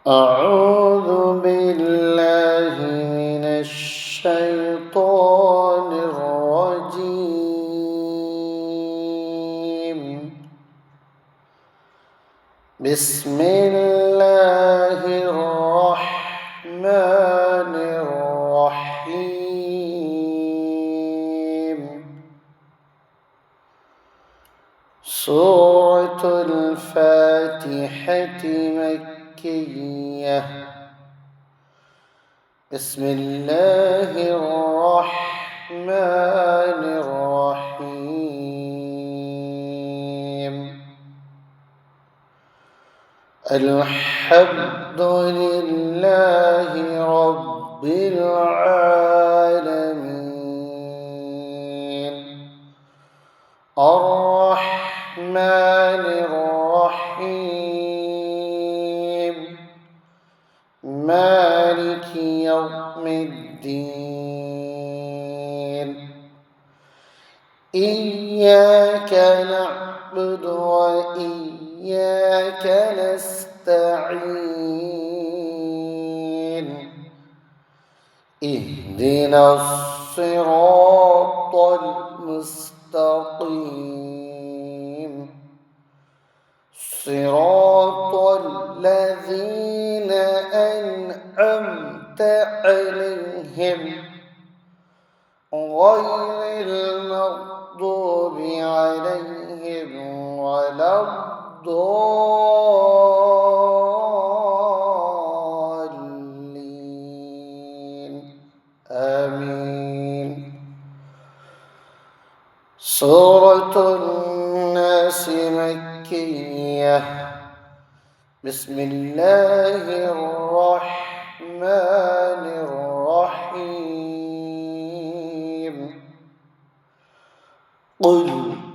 أعوذ بالله من الشيطان الرجيم. بسم الله الرحمن الرحيم. سورة الفاتحة مكية. بسم الله الرحمن الرحيم. الحمد لله رب العالمين. الرحمن الرحيم. مالك يوم الدين. إياك نعبد وإياك نستعين. اهدنا الصراط المستقيم. صراط الذين أنعمت عليهم غير المغضوب عليهم ولا الضالين. آمين. سورة الناس مكية. بسم الله الرحمن الرحيم. قل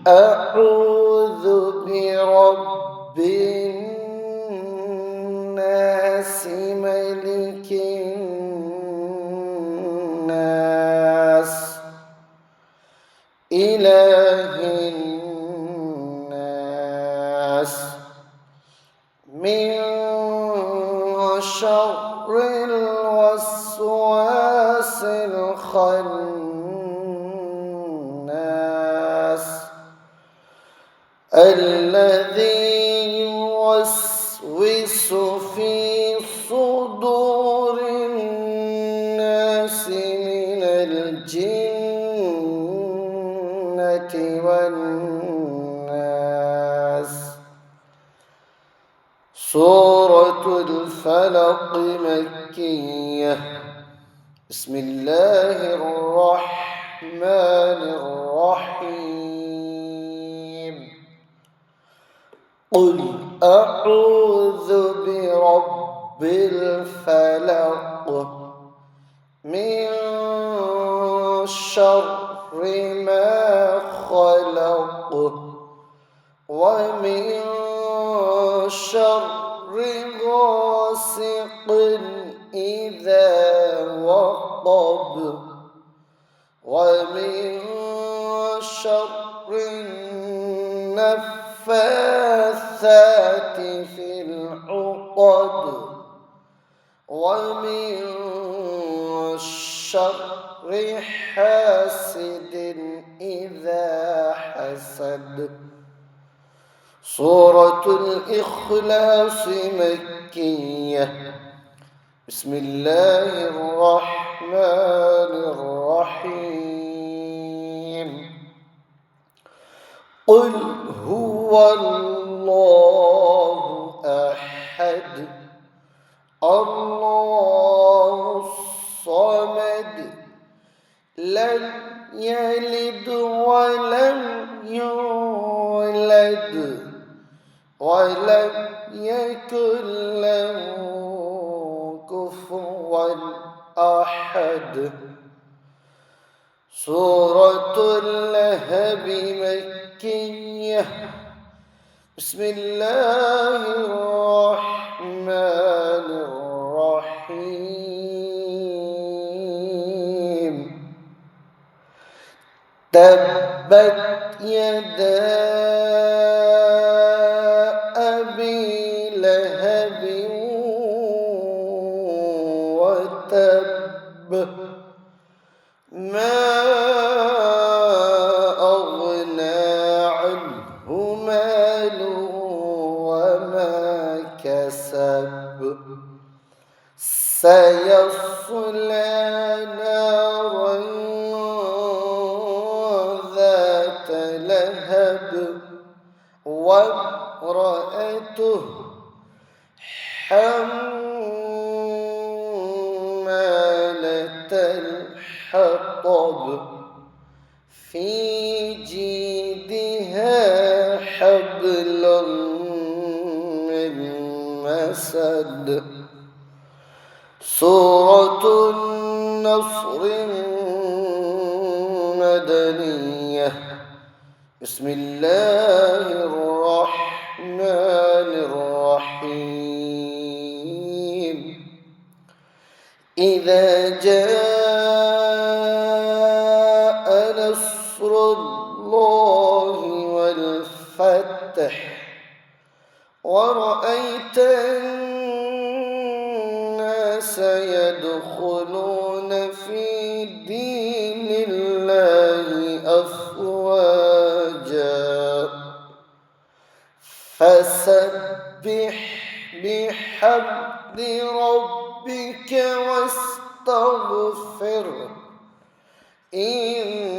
أعوذ برب الناس ملك الناس إله الناس من شر الوسواس الخناس الذي يوسوس في صدور الناس من الجنة والناس. سورة الفلق مكية. بسم الله الرحمن الرحيم. قل أعوذ برب الفلق من شر ما خلق ومن شر غاسق إذا وقب ومن شر النفاثات في العقد ومن شر حاسد إذا حسد. سورة الإخلاص مكية. بسم الله الرحمن الرحيم. قل هو الله أحد الله الصمد لم يلد ولم يولد ولم يكن له كفوا أحد. سورة اللهب مكية. بسم الله الرحمن الرحيم. تبت يدا أبي لهب ماله وما كسب سيصلى نارا ذات لهب وامرأته حمالة الحطب في جيدها حبل من مسد. سورة النصر مدنية. بسم الله الرحمن الرحيم. إذا جاء نصر الله والفتح ورأيت الناس يدخلون في دين الله أفواجا فسبح بحمد ربك واستغفره إنه